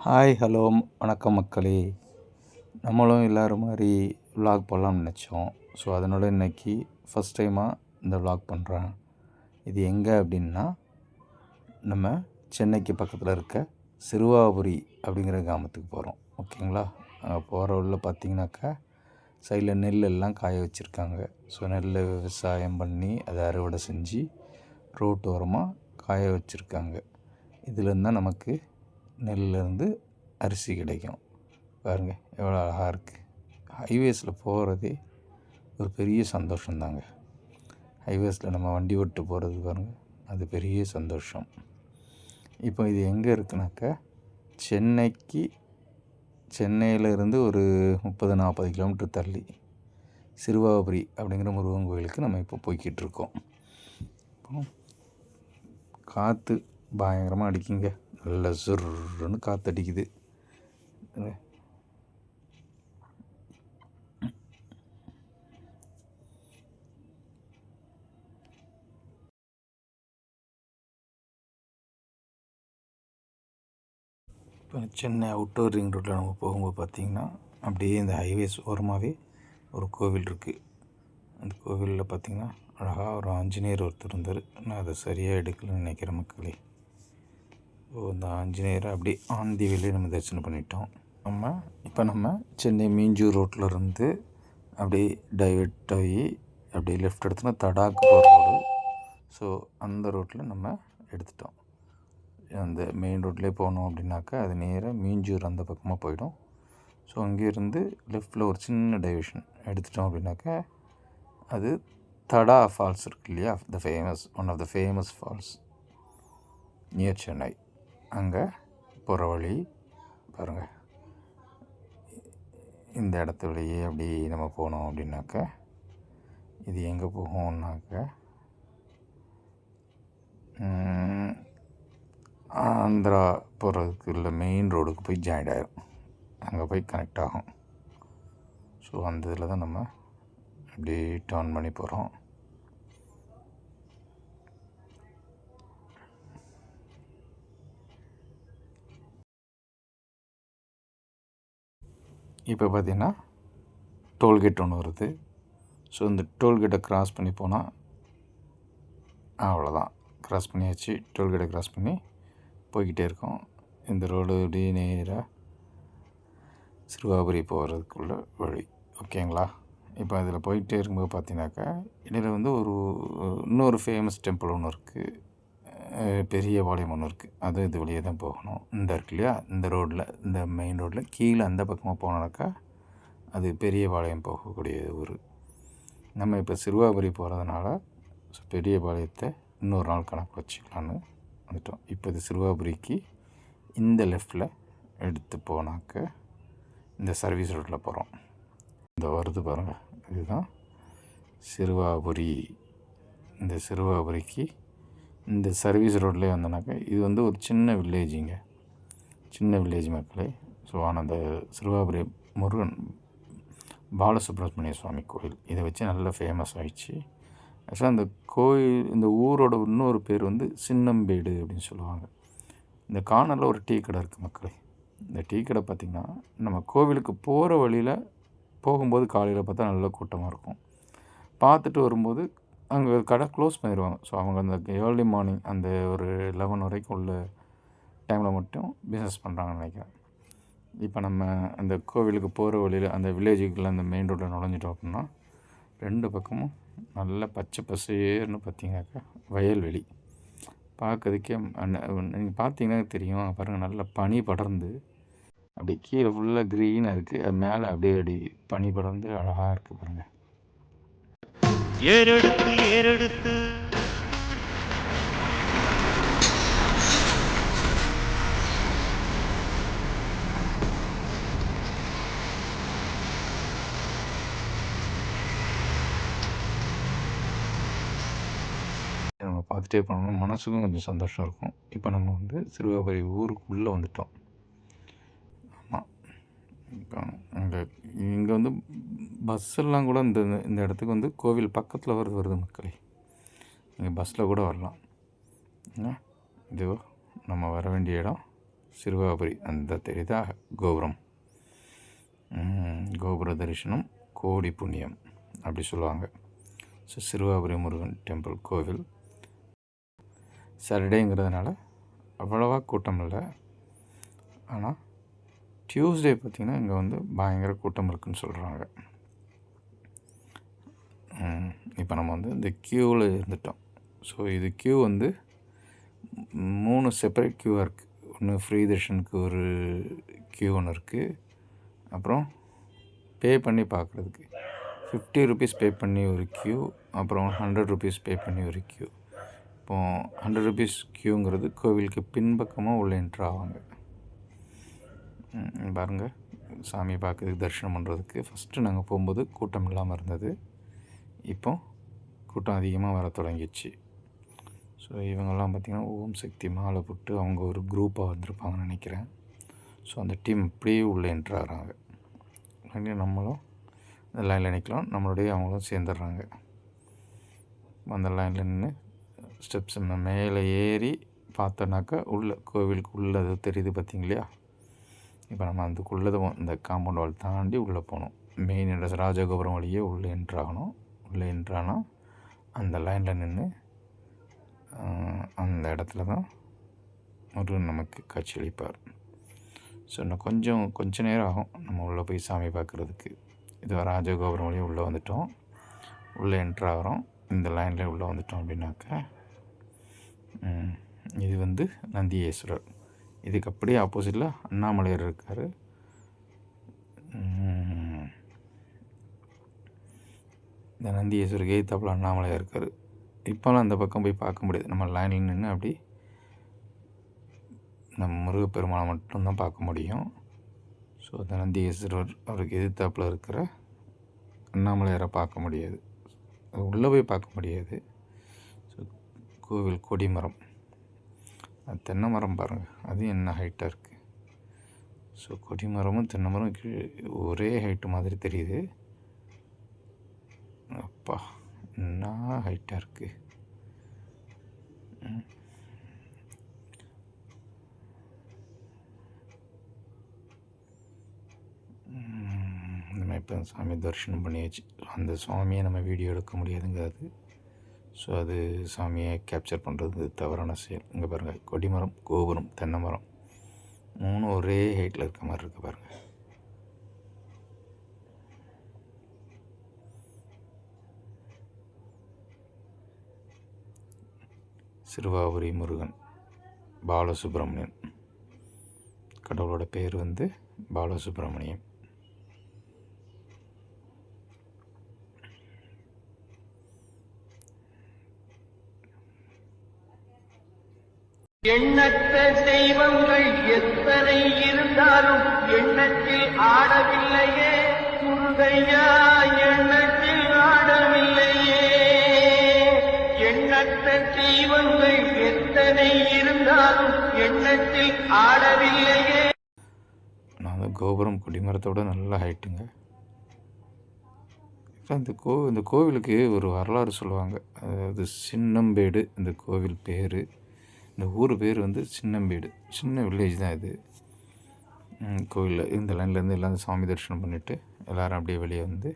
Hi hello வணக்கம் மக்களே. நம்மளும் எல்லோரும் மாதிரி விலாக் போடலாம்னு நினச்சோம். ஸோ அதனோட இன்றைக்கி ஃபஸ்ட் டைமாக இந்த விலாக் பண்ணுறேன். இது எங்கே அப்படின்னா நம்ம சென்னைக்கு பக்கத்தில் இருக்க சிறுவாபுரி அப்படிங்கிற கிராமத்துக்கு போகிறோம். ஓகேங்களா? அங்கே போகிற வழியில் பார்த்திங்கனாக்கா சைடில் நெல் எல்லாம் காய வச்சுருக்காங்க. ஸோ நெல்லை விவசாயம் பண்ணி அதை அறுவடை செஞ்சு ரோட்டோரமாக காய வச்சுருக்காங்க. இதுலேருந்து தான் நமக்கு நெல்லிருந்து அரிசி கிடைக்கும். பாருங்கள் எவ்வளோ அழகாக இருக்குது. ஹைவேஸில் போகிறதே ஒரு பெரிய சந்தோஷந்தாங்க. ஹைவேஸில் நம்ம வண்டி ஓட்டு போகிறது பாருங்கள், அது பெரிய சந்தோஷம். இப்போ இது எங்கே இருக்குனாக்கா சென்னையிலேருந்து ஒரு 30-40 கிலோமீட்டர் தள்ளி சிறுவாபுரி அப்படிங்கிற முருகன் கோயிலுக்கு நம்ம இப்போ போய்கிட்டு இருக்கோம். காற்று பயங்கரமாக அடிக்குங்க. நல்ல சுருன்னு காற்று அடிக்குது. இப்போ சென்னை அவுட்டர் ரிங் ரோட்டில் நம்ம போகும்போது பார்த்திங்கன்னா அப்படியே இந்த ஹைவேஸ் ஓரமாகவே ஒரு கோவில் இருக்குது. அந்த கோவிலில் பார்த்திங்கன்னா அழகாக ஒரு ஆஞ்சநேயர் ஒருத்தர் இருந்தார். நான் அதை சரியாக எடுக்கலன்னு நினைக்கிறேன் மக்களே. அந்த ஆஞ்சநேயரை அப்படி ஆந்தி வேலையை நம்ம தரிசனம் பண்ணிட்டோம். இப்போ நம்ம சென்னை மீஞ்சூர் ரோட்டில் இருந்து அப்படியே டைவெர்ட் ஆகி அப்படியே லெஃப்ட் எடுத்தோன்னா தடாக்கு போகிற ரோடு. ஸோ அந்த ரோட்டில் நம்ம எடுத்துட்டோம். அந்த மெயின் ரோட்லேயே போனோம் அப்படின்னாக்கா அது நேராக மீஞ்சூர் அந்த பக்கமாக போயிடும். ஸோ அங்கேருந்து லெஃப்டில் ஒரு சின்ன டைவர்ஷன் எடுத்துட்டோம் அப்படின்னாக்கா அது தடா ஃபால்ஸ் இருக்குது இல்லையா, one of the famous falls near Chennai. அங்கே போகிற வழி பாருங்கள். இந்த இடத்து வழியே அப்படி நம்ம போனோம் அப்படின்னாக்கா இது எங்கே போகும்னாக்கா ஆந்திரா போகிறதுக்கு இல்லை மெயின் ரோடுக்கு போய் ஜாயிண்ட் ஆகிரும். அங்கே போய் கனெக்ட் ஆகும். ஸோ அந்த இதில் தான் நம்ம அப்படி டர்ன் பண்ணி போகிறோம். இப்போ பார்த்திங்கன்னா டோல்கேட் ஒன்று வருது. ஸோ இந்த டோல்கேட்டை க்ராஸ் பண்ணி போனால் அவ்வளோதான், க்ராஸ் பண்ணியாச்சு. டோல்கேட்டை க்ராஸ் பண்ணி போய்கிட்டே இருக்கோம். இந்த ரோடு அப்படியே நேராக சிறுவாபுரி போகிறதுக்குள்ள வழி. ஓகேங்களா? இப்போ அதில் போயிட்டே இருக்கும்போது பார்த்தீங்கன்னாக்கா இடையில் வந்து இன்னொரு ஃபேமஸ் டெம்பிள் ஒன்று இருக்குது, பெரிய பாளையம் ஒன்று இருக்குது. அது இது வழியே தான் போகணும். இந்த இருக்கு இல்லையா, இந்த ரோட்டில், இந்த மெயின் ரோட்டில் கீழே அந்த பக்கமாக போனோன்னாக்கா அது பெரிய பாளையம் போகக்கூடிய ஊர். நம்ம இப்போ சிறுவாபுரி போகிறதுனால பெரிய பாளையத்தை இன்னொரு நாள் கணக்கு வச்சுக்கலான்னு வந்துட்டோம். இப்போ இது சிறுவாபுரிக்கு இந்த லெஃப்டில் எடுத்து போனாக்க இந்த சர்வீஸ் ரோட்டில் போகிறோம். இந்த வருது பாருங்கள், இதுதான் சிறுவாபுரி. இந்த சிறுவாபுரிக்கு இந்த சர்வீஸ் ரோட்லேயே வந்தோன்னாக்கா இது வந்து ஒரு சின்ன வில்லேஜுங்க, சின்ன வில்லேஜ் மக்களே. ஸோ ஆனால் அந்த சிறுவாபுரி முருகன் பாலசுப்ரமணிய சுவாமி கோயில் இதை வச்சு நல்லா ஃபேமஸ் ஆகிடுச்சு. ஆக்சுவலாக அந்த கோயில், இந்த ஊரோட இன்னொரு பேர் வந்து சின்னம்பேடு அப்படின்னு சொல்லுவாங்க. இந்த கார்னரில் ஒரு டீ கடை இருக்குது மக்களே. இந்த டீ கடை பார்த்திங்கன்னா நம்ம கோவிலுக்கு போகிற வழியில் போகும்போது காலையில் பார்த்தா நல்ல கூட்டமாக இருக்கும். பார்த்துட்டு வரும்போது அங்கே கடை க்ளோஸ் பண்ணிடுவாங்க. ஸோ அவங்க அந்த ஏர்லி மார்னிங் அந்த ஒரு 11 வரைக்கும் உள்ள டைமில் மட்டும் பிஸ்னஸ் பண்ணுறாங்கன்னு நினைக்கிறேன். இப்போ நம்ம அந்த கோவிலுக்கு போகிற வழியில் அந்த வில்லேஜுக்குள்ளே அந்த மெயின் ரோட்டில் நுழைஞ்சிட்டோம் அப்படின்னா 2 பக்கமும் நல்ல பச்சை பசேர்னு பார்த்தீங்கன்னாக்கா வயல்வெளி. பார்க்கறதுக்கே நீங்கள் பார்த்தீங்கன்னா தெரியும் பாருங்கள், நல்ல பனி படர்ந்து அப்படி கீழே ஃபுல்லாக க்ரீனாக இருக்குது, அது மேலே அப்படியே பனி படர்ந்து அழகாக இருக்குது பாருங்கள். ஏறெடுத்து நம்ம பார்த்துட்டே போனோம்னா மனசுக்கும் கொஞ்சம் சந்தோஷம் இருக்கும். இப்போ நம்ம வந்து சிறுவாபுரி ஊருக்குள்ளே வந்துட்டோம். ஆமாம், இப்போ இங்கே வந்து பஸ்ஸெல்லாம் கூட இந்த இடத்துக்கு வந்து கோவில் பக்கத்தில் வருது மக்களே. நீங்கள் பஸ்ஸில் கூட வரலாம். இது நம்ம வர வேண்டிய இடம் சிறுவாபுரி அந்த தெரியுதா கோபுரம், கோபுர தரிசனம் கோடி புண்ணியம் அப்படி சொல்லுவாங்க. ஸோ சிறுவாபுரி முருகன் டெம்பிள் கோவில் சாட்டர்டேங்கிறதுனால அவ்வளோவா கூட்டம் இல்லை. ஆனால் டியூஸ்டே பார்த்திங்கன்னா இங்கே வந்து பயங்கர கூட்டம் இருக்குதுன்னு சொல்கிறாங்க. இப்போ நம்ம வந்து இந்த க்யூவில் இருந்துட்டோம். ஸோ இது க்யூ வந்து 3 செப்பரேட் க்யூவாக இருக்குது. ஒன்று ஃப்ரீ தர்ஷனுக்கு ஒரு க்யூ ஒன்று இருக்குது. அப்புறம் பே பண்ணி பார்க்குறதுக்கு 50 ருபீஸ் பே பண்ணி ஒரு க்யூ, அப்புறம் 100 ருபீஸ் பே பண்ணி ஒரு க்யூ. இப்போது 100 ருபீஸ் க்யூங்கிறது கோவிலுக்கு பின்பக்கமாக உள்ள என்ட்ரு ஆவாங்க. பாருங்கள், சாமி பார்க்குறதுக்கு தரிசனம் பண்ணுறதுக்கு ஃபஸ்ட்டு நாங்கள் போகும்போது கூட்டம் இல்லாமல் இருந்தது. இப்போ கூட்டம் அதிகமாக வர தொடங்கிடுச்சு. ஸோ இவங்கெல்லாம் பார்த்திங்கன்னா ஓம் சக்தி மாலை போட்டு அவங்க ஒரு குரூப்பாக வந்திருப்பாங்கன்னு நினைக்கிறேன். ஸோ அந்த டீம் அப்படியே உள்ளே என்ட்ரு ஆகிறாங்க. நம்மளும் அந்த லைனில் நிற்கலாம், நம்மளுடைய அவங்களும் சேர்ந்துடுறாங்க. அந்த லைனில் நின்று ஸ்டெப்ஸ் மேலே ஏறி பார்த்தோன்னாக்கா உள்ளே கோவிலுக்கு உள்ளே அது தெரியுது பார்த்திங்களா. இப்போ நம்ம அதுக்குள்ளே இந்த காம்பவுண்ட் வால் தாண்டி உள்ளே போகணும். மெயின் ராஜகோபுரம் வழியே உள்ளே என்ட்ராகணும். உள்ளே என்ட்ரானால் அந்த லைனில் நின்று அந்த இடத்துல தான் முருகன் நமக்கு காட்சியளிப்பார். ஸோ இன்னும் கொஞ்சம் நேரம் ஆகும் நம்ம உள்ளே போய் சாமி பார்க்குறதுக்கு. இது ராஜகோபுரம் வழியே உள்ளே வந்துட்டோம், உள்ளே என்ட்ராகிறோம். இந்த லைனில் உள்ளே வந்துட்டோம் அப்படின்னாக்கா இது வந்து நந்தியேஸ்வரர். இதுக்கு அப்படியே ஆப்போசிட்டில் அண்ணாமலையார் இருக்கார். இந்த நந்தியேஸ்வருக்கு எதிர்த்தாப்புல அண்ணாமலையார் இருக்கார். இப்போலாம் அந்த பக்கம் போய் பார்க்க முடியாது. நம்ம லைனில் நின்று அப்படி நம்ம முருகப்பெருமானை மட்டும்தான் பார்க்க முடியும். ஸோ அந்த நந்தியேஸ்வரர் அவருக்கு எதிர்த்தாப்பில் இருக்கிற அண்ணாமலையாரை பார்க்க முடியாது, அது உள்ளே போய் பார்க்க முடியாது. ஸோ கோவில் கொடிமரம், அது தென்னை மரம் பாருங்கள், அது என்ன ஹைட்டாக இருக்குது. ஸோ கொடிமரமும் தென்னை மரம் ஒரே ஹைட்டு மாதிரி தெரியுது. அப்பா என்ன ஹைட்டாக இருக்குது. நம்ம இப்போ சாமி தரிசனம் பண்ணியாச்சு. அந்த சுவாமியை நம்ம வீடியோ எடுக்க முடியாதுங்கிறது. ஸோ அது சாமியை கேப்சர் பண்ணுறது தவறான செயல். இங்கே பாருங்கள், கொடிமரம், கோபுரம், தென்னை மரம் 3 ஒரே ஹைட்டில் இருக்க மாதிரி இருக்குது பாருங்கள். சிறுவாபுரி முருகன் பாலசுப்ரமணியன், கடவுளோட பேர் வந்து பாலசுப்ரமணியன். எண்ணற்ற தெய்வங்கள் எத்தனை இருந்தாலும் எண்ணத்தில் ஆடவில்லையே முருகையா, எண்ணத்தில் ஆடவில்லையே. எண்ணற்ற தெய்வங்கள் எத்தனை இருந்தாலும் எண்ணத்தில் ஆடவில்லையே. நான் கோபுரம் கொடிமரத்தோட நல்ல ஹைட்டுங்க. இந்த கோவிலுக்கு ஒரு வரலாறு சொல்லுவாங்க. அதாவது சின்னம்பேடு இந்த கோவில் பேர். இந்த ஊர் பேர் வந்து சின்னம்பேடு, சின்ன வில்லேஜ் தான் இது. கோவிலில் இந்த லைன்லேருந்து எல்லோரும் சாமி தரிசனம் பண்ணிவிட்டு எல்லோரும் அப்படியே வெளியே வந்து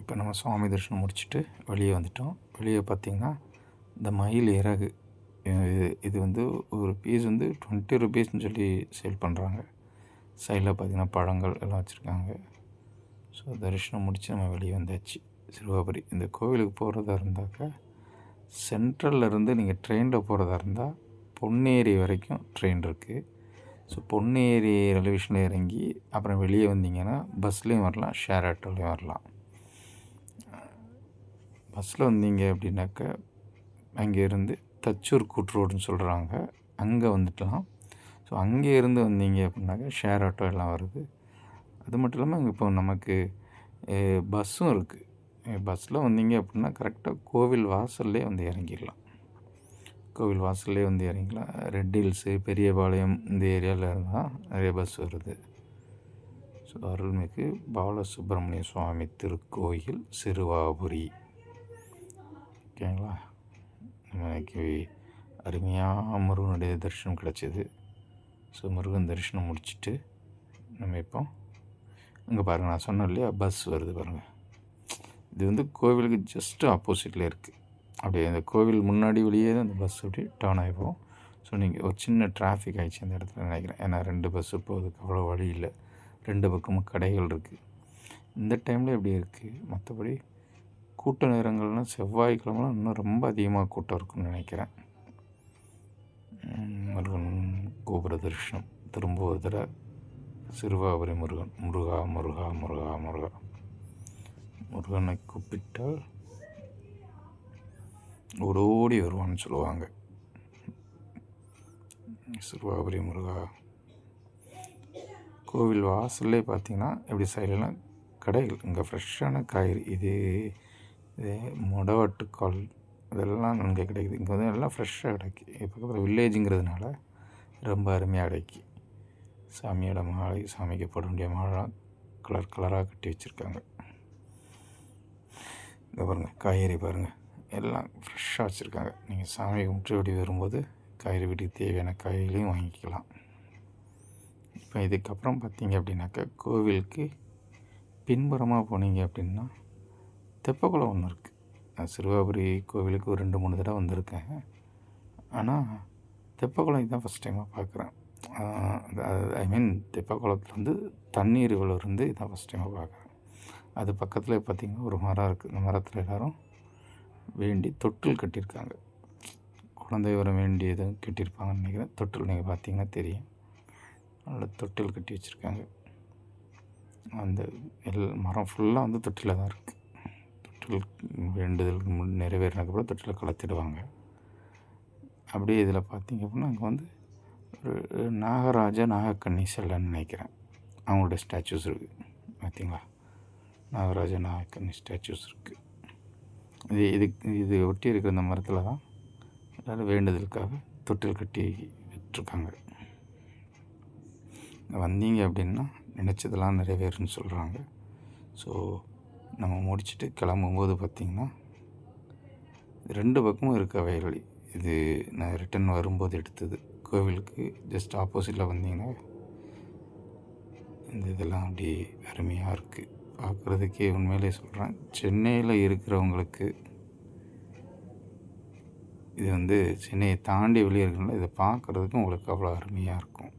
இப்போ நம்ம சுவாமி தரிசனம் முடிச்சுட்டு வெளியே வந்துட்டோம். வெளியே பார்த்திங்கன்னா இந்த மயில் இறகு, இது வந்து ஒரு பீஸ் வந்து 20 ருபீஸ்ன்னு சொல்லி சேல் பண்ணுறாங்க. சைடில் பார்த்திங்கன்னா பழங்கள் எல்லாம் வச்சுருக்காங்க. ஸோ தரிசனம் முடித்து நம்ம வெளியே வந்தாச்சு. சிறுவாபுரி இந்த கோவிலுக்கு போகிறதா இருந்தாக்கா சென்ட்ரல்லேருந்து நீங்கள் ட்ரெயினில் போகிறதா இருந்தால் பொன்னேரி வரைக்கும் ட்ரெயின் இருக்குது. ஸோ பொன்னேரி ரயில்வே ஸ்டேஷனில் இறங்கி அப்புறம் வெளியே வந்தீங்கன்னா பஸ்லேயும் வரலாம், ஷேர் ஆட்டோலையும் வரலாம். பஸ்ஸில் வந்தீங்க அப்படின்னாக்கா அங்கேருந்து தச்சூர் கூட்ரோடுன்னு சொல்கிறாங்க, அங்கே வந்துடலாம். ஸோ அங்கேருந்து வந்தீங்க அப்படின்னாக்கா ஷேர் ஆட்டோ எல்லாம் வருது. அது மட்டும் இல்லாமல் இப்போ நமக்கு பஸ்ஸும் இருக்குது. பஸ்ஸில் வந்தீங்க அப்படின்னா கரெக்டாக கோவில் வாசல்லே வந்து இறங்கிடலாம். கோவில் வாசல்லே வந்து இறங்கிக்கலாம். ரெட் ஹில்ஸு, பெரியபாளையம் இந்த ஏரியாவில் இருந்தால் நிறைய பஸ் வருது. ஸோ அருள்மிகு பாலசுப்ரமணிய சுவாமி திருக்கோயில் சிறுவாபுரி. ஓகேங்களா? நம்ம இன்னைக்கு அருமையாக முருகனுடைய தரிசனம் கிடச்சிது. ஸோ முருகன் தரிசனம் முடிச்சுட்டு நம்ம இப்போ இங்கே பாருங்கள், நான் சொன்னேன் இல்லையா, பஸ் வருது பாருங்கள். இது வந்து கோவிலுக்கு ஜஸ்ட்டு ஆப்போசிட்டில் இருக்குது. அப்படியே அந்த கோவில் முன்னாடி வழியே தான் அந்த பஸ் அப்படி டர்ன் ஆகிப்போம். ஸோ நீங்கள் ஒரு சின்ன டிராஃபிக் ஆகிடுச்சு அந்த இடத்துல நினைக்கிறேன். ஏன்னா 2 பஸ்ஸு போகிறதுக்கு அவ்வளோ வழி இல்லை, 2 பக்கமும் கடைகள் இருக்குது. இந்த டைமில் எப்படி இருக்குது. மற்றபடி கூட்ட நேரங்கள்னால் செவ்வாய்க்கிழமெலாம் இன்னும் ரொம்ப அதிகமாக கூட்டம் இருக்குன்னு நினைக்கிறேன். முருகன் கோபுர தரிசனம் திரும்ப ஒரு தடவை சிறுவாபுரி முருகன். முருகா முருகா முருகா முருகா. முருகனை கூப்பிட்டால் ஓடோடி வருவான்னு சொல்லுவாங்க. சிறுவாபுரி முருகா. கோவில் வாசல்லே பார்த்தீங்கன்னா இப்படி சைடெல்லாம் கடைகள். இங்கே ஃப்ரெஷ்ஷான காய்கறி, இது மொடவாட்டுக்கால் இதெல்லாம் இங்கே கிடைக்குது. இங்கே வந்து எல்லாம் ஃப்ரெஷ்ஷாக கிடைக்கும். பக்கத்தில் வில்லேஜுங்கிறதுனால ரொம்ப அருமையாக கிடைக்கி. சாமியோட மாலை, சாமிக்கு போட வேண்டிய மாலைலாம் கலர் கலராக கட்டி வச்சுருக்காங்க. இங்கே பாருங்கள், காய்கறி பாருங்கள், எல்லாம் ஃப்ரெஷ்ஷாக வச்சுருக்காங்க. நீங்கள் சாமி கும்பிட்டு அப்படி வரும்போது காய்கறி வீட்டுக்கு தேவையான காய்கறிகளையும் வாங்கிக்கலாம். இப்போ இதுக்கப்புறம் பார்த்தீங்க அப்படின்னாக்கா, கோவிலுக்கு பின்புறமாக போனீங்க அப்படின்னா தெப்பக்குளம் ஒன்று இருக்குது. நான் சிறுவாபுரி கோவிலுக்கு ஒரு 2-3 தடவை வந்திருக்கேன். ஆனால் தெப்பக்குளம் இதுதான் ஃபஸ்ட் டைமாக பார்க்குறேன். ஐ மீன் தெப்பக்குளத்தில் வந்து தண்ணீர் இருந்து இதுதான் ஃபஸ்ட் டைமாக பார்க்குறேன். அது பக்கத்தில் பார்த்திங்கன்னா ஒரு மரம் இருக்குது. அந்த மரத்தில் எல்லோரும் வேண்டி தொட்டில் கட்டியிருக்காங்க. குழந்தை வர வேண்டியதை கட்டியிருப்பாங்கன்னு நினைக்கிறேன். தொட்டில் நீங்கள் பார்த்தீங்கன்னா தெரியும். நல்ல தொட்டில் கட்டி வச்சுருக்காங்க. அந்த மரம் ஃபுல்லாக வந்து தொட்டில் தான் இருக்குது. தொட்டில் வேண்டுதலுக்கு நிறைவேறினதுக்கப்புறம் தொட்டில் கலத்திடுவாங்க. அப்படியே இதில் பார்த்திங்க அப்படின்னா அங்கே வந்து ஒரு நாகராஜா நாகக்கண்ணி சிலைன்னு நினைக்கிறேன். அவங்களோட ஸ்டாச்சூஸ் இருக்குது பார்த்திங்களா. நாகராஜா நாகக்கண்ணி ஸ்டாச்சூஸ் இருக்குது. இது ஒட்டி இருக்கிற இந்த மரத்தில் தான் எல்லோரும் வேண்டுதலுக்காக தொட்டில் கட்டி விட்டுருக்காங்க. வந்தீங்க அப்படின்னா நினச்சதெல்லாம் நிறைவேறுன்னு சொல்கிறாங்க. ஸோ நம்ம முடிச்சுட்டு கிளம்பும்போது பார்த்திங்கன்னா 2 பக்கமும் இருக்க வயல்வெளி. இது நான் ரிட்டன் வரும்போது எடுத்தது. கோவிலுக்கு ஜஸ்ட் ஆப்போசிட்டில் வந்தீங்கன்னா இந்த இதெல்லாம் அப்படி அருமையாக இருக்குது பார்க்குறதுக்கே. உண்மையிலே சொல்கிறேன், சென்னையில் இருக்கிறவங்களுக்கு இது வந்து சென்னையை தாண்டி வெளியே இருக்கனால இதை பார்க்குறதுக்கு உங்களுக்கு அவ்வளோ அருமையாக இருக்கும்.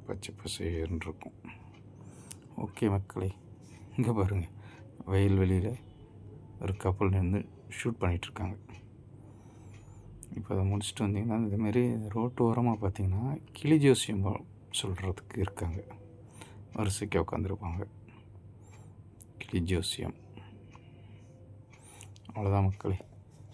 பச்சை பசேர்னு இருக்கும். ஓகே மக்களே, இங்கே பாருங்கள், வயல்வெளியில் ஒரு கப்பல் நின்று ஷூட் பண்ணிகிட்ருக்காங்க. இப்போ அதை முடிச்சுட்டு வந்தீங்கன்னா இதுமாரி ரோட்டு ஓரமாக பார்த்திங்கன்னா கிளி ஜோசியம் சொல்கிறதுக்கு இருக்காங்க. வரிசைக்கு உட்காந்துருப்பாங்க. கிளி ஜோசியம். அவ்வளோதான் மக்களே,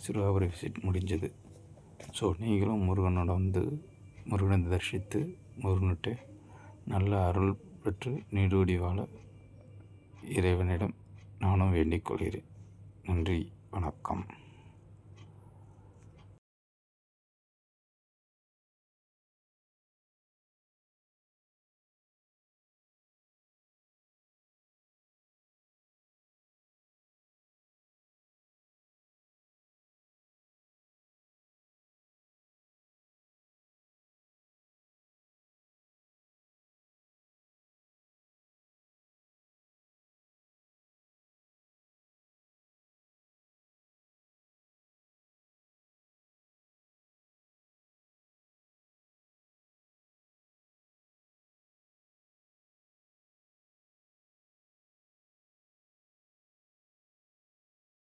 சிறுவாபுரி விசிட் முடிஞ்சது. ஸோ நீங்களும் முருகனோட வந்து முருகனை தரிசித்து முருகன்கிட்ட நல்ல அருள் பெற்று நீடூடி வாழ இறைவனிடம் நானும் வேண்டிக் கொள்கிறேன். நன்றி, வணக்கம்.